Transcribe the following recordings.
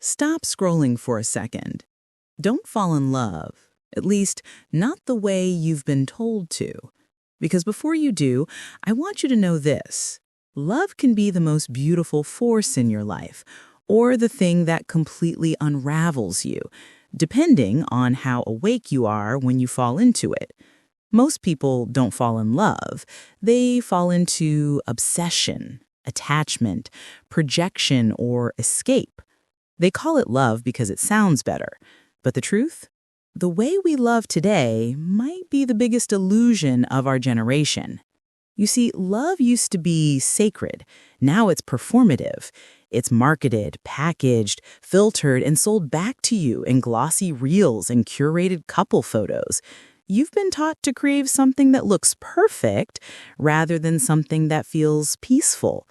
Stop scrolling for a second. Don't fall in love, at least not the way you've been told to. Because before you do, I want you to know this. Love can be the most beautiful force in your life, or the thing that completely unravels you, depending on how awake you are when you fall into it. Most people don't fall in love. They fall into obsession, attachment, projection, or escape. They call it love because it sounds better. But the truth? The way we love today might be the biggest illusion of our generation. You see, love used to be sacred. Now it's performative. It's marketed, packaged, filtered, and sold back to you in glossy reels and curated couple photos. You've been taught to crave something that looks perfect rather than something that feels peaceful.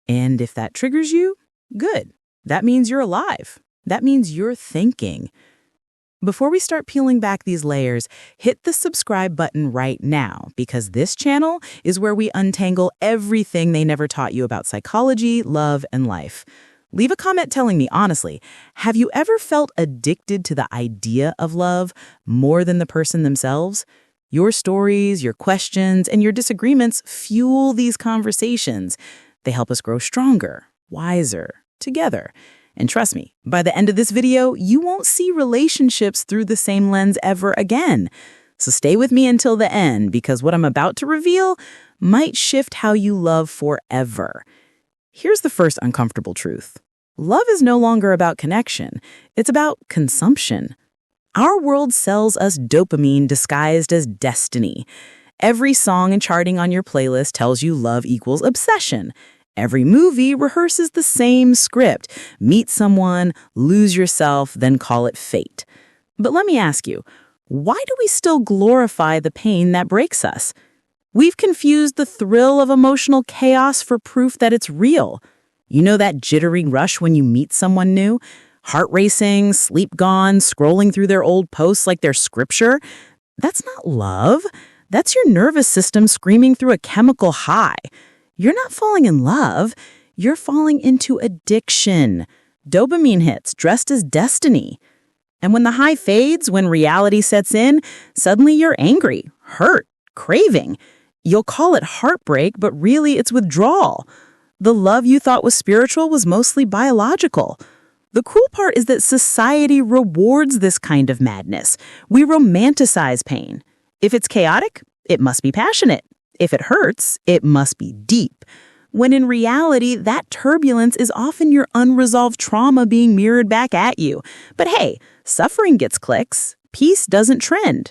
And if that triggers you, good. That means you're alive. That means you're thinking. Before we start peeling back these layers, hit the subscribe button right now, because this channel is where we untangle everything they never taught you about psychology, love, and life. Leave a comment telling me honestly, have you ever felt addicted to the idea of love more than the person themselves? Your stories, your questions, and your disagreements fuel these conversations. They help us grow stronger, wiser, together. And trust me, by the end of this video, you won't see relationships through the same lens ever again. So stay with me until the end, because what I'm about to reveal might shift how you love forever. Here's the first uncomfortable truth. Love is no longer about connection. It's about consumption. Our world sells us dopamine disguised as destiny. Every song and charting on your playlist tells you love equals obsession. Every movie rehearses the same script. Meet someone, lose yourself, then call it fate. But let me ask you, why do we still glorify the pain that breaks us? We've confused the thrill of emotional chaos for proof that it's real. You know that jittery rush when you meet someone new? Heart racing, sleep gone, scrolling through their old posts like they're scripture? That's not love. That's your nervous system screaming through a chemical high. You're not falling in love. You're falling into addiction. Dopamine hits dressed as destiny. And when the high fades, when reality sets in, suddenly you're angry, hurt, craving. You'll call it heartbreak, but really it's withdrawal. The love you thought was spiritual was mostly biological. The cruel part is that society rewards this kind of madness. We romanticize pain. If it's chaotic, it must be passionate. If it hurts, it must be deep. When in reality, that turbulence is often your unresolved trauma being mirrored back at you. But hey, suffering gets clicks. Peace doesn't trend.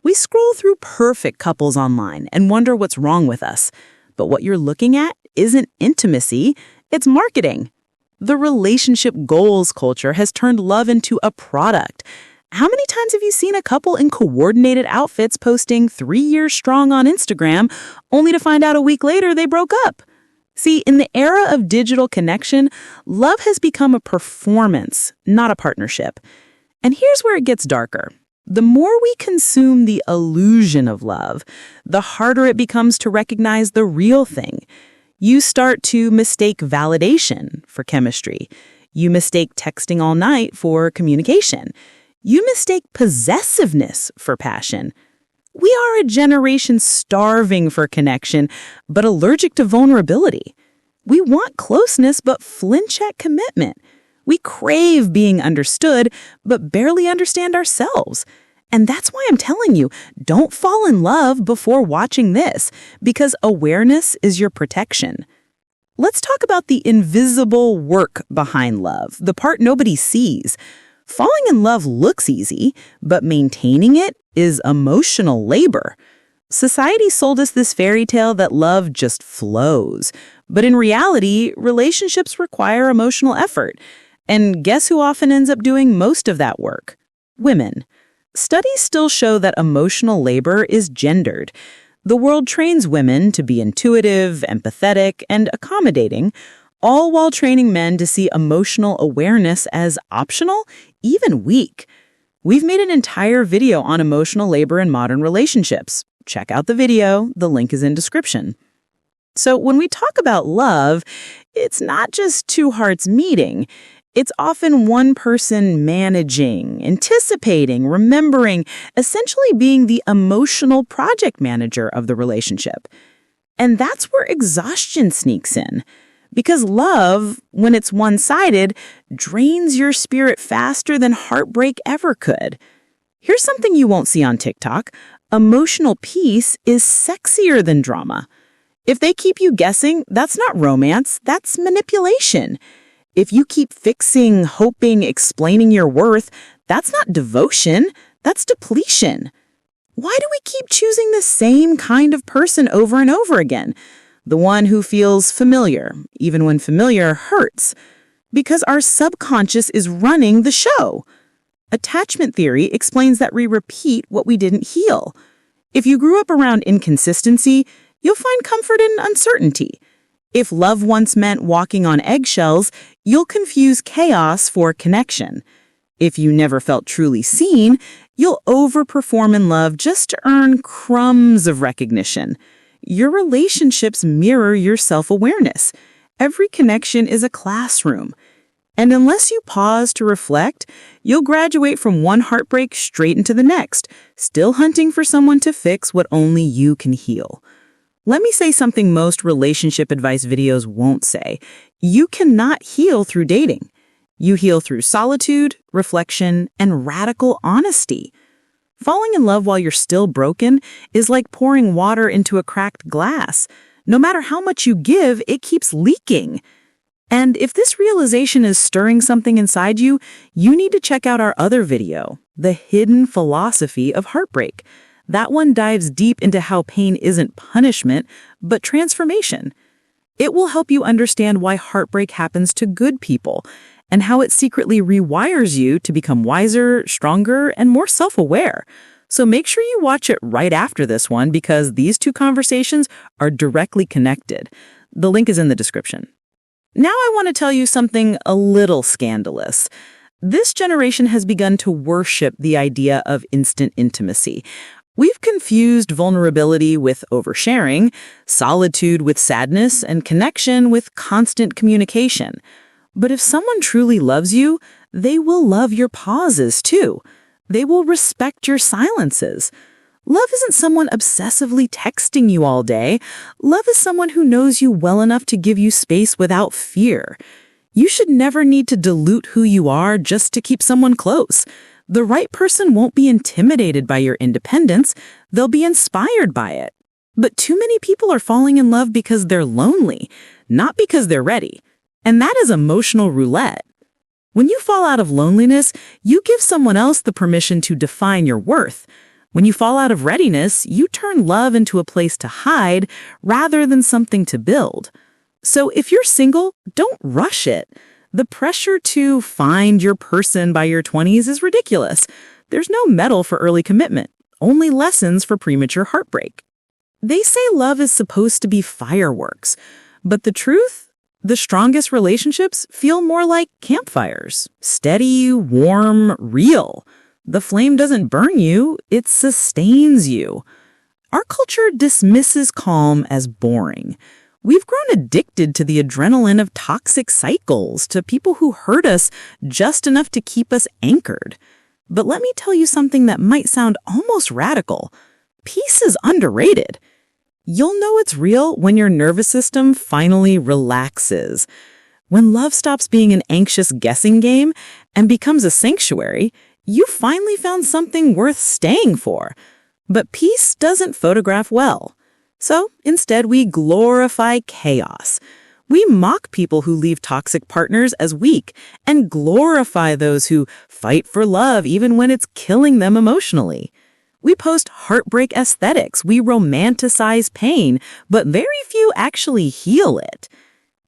We scroll through perfect couples online and wonder what's wrong with us. But what you're looking at isn't intimacy, it's marketing. The relationship goals culture has turned love into a product. How many times have you seen a couple in coordinated outfits posting 3 years strong on Instagram, only to find out a week later they broke up? See, in the era of digital connection, love has become a performance, not a partnership. And here's where it gets darker. The more we consume the illusion of love, the harder it becomes to recognize the real thing. You start to mistake validation for chemistry. You mistake texting all night for communication. You mistake possessiveness for passion. We are a generation starving for connection, but allergic to vulnerability. We want closeness, but flinch at commitment. We crave being understood, but barely understand ourselves. And that's why I'm telling you, don't fall in love before watching this, because awareness is your protection. Let's talk about the invisible work behind love, the part nobody sees. Falling in love looks easy, but maintaining it is emotional labor. Society sold us this fairy tale that love just flows. But in reality, relationships require emotional effort. And guess who often ends up doing most of that work? Women. Studies still show that emotional labor is gendered. The world trains women to be intuitive, empathetic, and accommodating, all while training men to see emotional awareness as optional, even weak. We've made an entire video on emotional labor in modern relationships. Check out the video, the link is in description. So when we talk about love, it's not just two hearts meeting. It's often one person managing, anticipating, remembering, essentially being the emotional project manager of the relationship. And that's where exhaustion sneaks in. Because love, when it's one-sided, drains your spirit faster than heartbreak ever could. Here's something you won't see on TikTok. Emotional peace is sexier than drama. If they keep you guessing, that's not romance, that's manipulation. If you keep fixing, hoping, explaining your worth, that's not devotion, that's depletion. Why do we keep choosing the same kind of person over and over again? The one who feels familiar, even when familiar hurts. Because our subconscious is running the show. Attachment theory explains that we repeat what we didn't heal. If you grew up around inconsistency, you'll find comfort in uncertainty. If love once meant walking on eggshells, you'll confuse chaos for connection. If you never felt truly seen, you'll overperform in love just to earn crumbs of recognition. Your relationships mirror your self-awareness. Every connection is a classroom. And unless you pause to reflect, you'll graduate from one heartbreak straight into the next, still hunting for someone to fix what only you can heal. Let me say something most relationship advice videos won't say. You cannot heal through dating. You heal through solitude, reflection, and radical honesty. Falling in love while you're still broken is like pouring water into a cracked glass. No matter how much you give, it keeps leaking. And if this realization is stirring something inside you, you need to check out our other video, The Hidden Philosophy of Heartbreak. That one dives deep into how pain isn't punishment, but transformation. It will help you understand why heartbreak happens to good people and how it secretly rewires you to become wiser, stronger, and more self-aware. So make sure you watch it right after this one because these two conversations are directly connected. The link is in the description. Now I want to tell you something a little scandalous. This generation has begun to worship the idea of instant intimacy. We've confused vulnerability with oversharing, solitude with sadness, and connection with constant communication. But if someone truly loves you, they will love your pauses too. They will respect your silences. Love isn't someone obsessively texting you all day. Love is someone who knows you well enough to give you space without fear. You should never need to dilute who you are just to keep someone close. The right person won't be intimidated by your independence. They'll be inspired by it. But too many people are falling in love because they're lonely, not because they're ready. And that is emotional roulette. When you fall out of loneliness, you give someone else the permission to define your worth. When you fall out of readiness, you turn love into a place to hide rather than something to build. So if you're single, don't rush it. The pressure to find your person by your 20s is ridiculous. There's no medal for early commitment, only lessons for premature heartbreak. They say love is supposed to be fireworks, but the truth? The strongest relationships feel more like campfires, steady, warm, real. The flame doesn't burn you, it sustains you. Our culture dismisses calm as boring. We've grown addicted to the adrenaline of toxic cycles, to people who hurt us just enough to keep us anchored. But let me tell you something that might sound almost radical. Peace is underrated. You'll know it's real when your nervous system finally relaxes. When love stops being an anxious guessing game and becomes a sanctuary, you finally found something worth staying for. But peace doesn't photograph well. So instead, we glorify chaos. We mock people who leave toxic partners as weak and glorify those who fight for love even when it's killing them emotionally. We post heartbreak aesthetics. We romanticize pain, but very few actually heal it.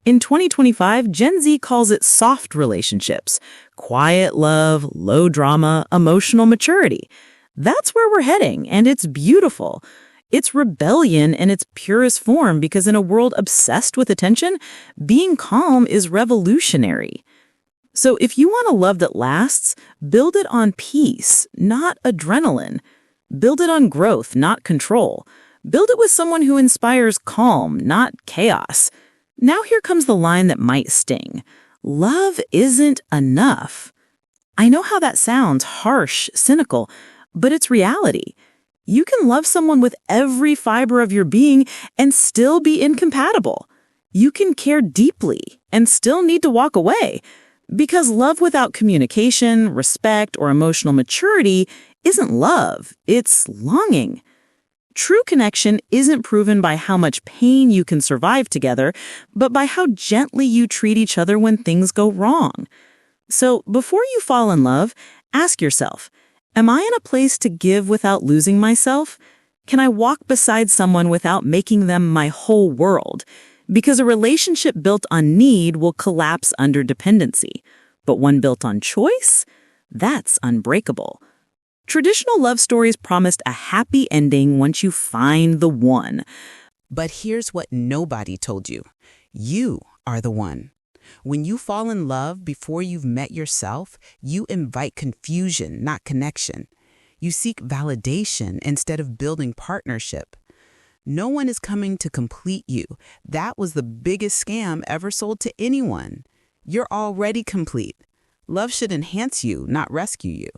In 2025, Gen Z calls it soft relationships, quiet love, low drama, emotional maturity. That's where we're heading, and it's beautiful. It's rebellion in its purest form because in a world obsessed with attention, being calm is revolutionary. So if you want a love that lasts, build it on peace, not adrenaline. Build it on growth, not control. Build it with someone who inspires calm, not chaos. Now here comes the line that might sting. Love isn't enough. I know how that sounds harsh, cynical, but it's reality. You can love someone with every fiber of your being and still be incompatible. You can care deeply and still need to walk away. Because love without communication, respect, or emotional maturity isn't love, it's longing. True connection isn't proven by how much pain you can survive together, but by how gently you treat each other when things go wrong. So before you fall in love, ask yourself, am I in a place to give without losing myself? Can I walk beside someone without making them my whole world? Because a relationship built on need will collapse under dependency, but one built on choice? That's unbreakable. Traditional love stories promised a happy ending once you find the one. But here's what nobody told you. You are the one. When you fall in love before you've met yourself, you invite confusion, not connection. You seek validation instead of building partnership. No one is coming to complete you. That was the biggest scam ever sold to anyone. You're already complete. Love should enhance you, not rescue you.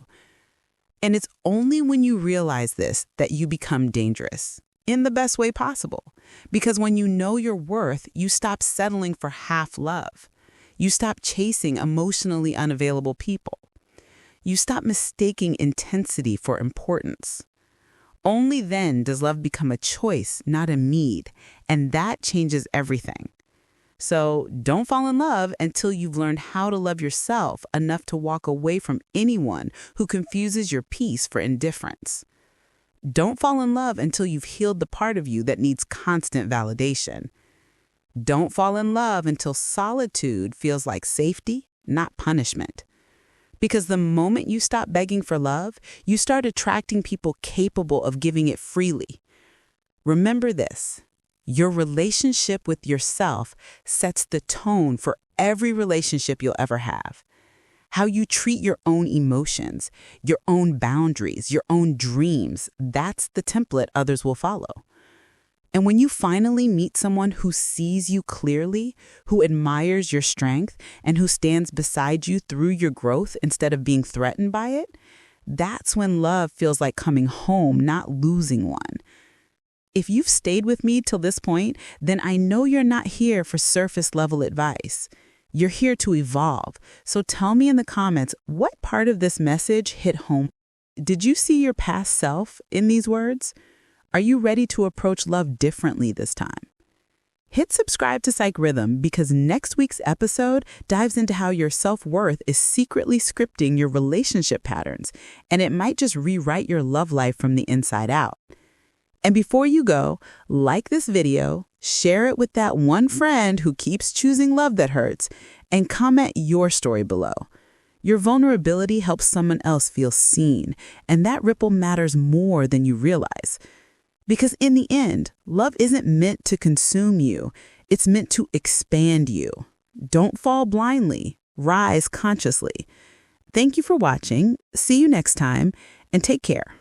And it's only when you realize this that you become dangerous, in the best way possible. Because when you know your worth, you stop settling for half love. You stop chasing emotionally unavailable people. You stop mistaking intensity for importance. Only then does love become a choice, not a need, and that changes everything. So don't fall in love until you've learned how to love yourself enough to walk away from anyone who confuses your peace for indifference. Don't fall in love until you've healed the part of you that needs constant validation. Don't fall in love until solitude feels like safety, not punishment. Because the moment you stop begging for love, you start attracting people capable of giving it freely. Remember this. Your relationship with yourself sets the tone for every relationship you'll ever have. How you treat your own emotions, your own boundaries, your own dreams, that's the template others will follow. And when you finally meet someone who sees you clearly, who admires your strength, and who stands beside you through your growth instead of being threatened by it, that's when love feels like coming home, not losing one. If you've stayed with me till this point, then I know you're not here for surface level advice. You're here to evolve. So tell me in the comments, what part of this message hit home? Did you see your past self in these words? Are you ready to approach love differently this time? Hit subscribe to Psych Rhythm because next week's episode dives into how your self-worth is secretly scripting your relationship patterns, and it might just rewrite your love life from the inside out. And before you go, like this video, share it with that one friend who keeps choosing love that hurts, and comment your story below. Your vulnerability helps someone else feel seen, and that ripple matters more than you realize. Because in the end, love isn't meant to consume you. It's meant to expand you. Don't fall blindly. Rise consciously. Thank you for watching. See you next time, and take care.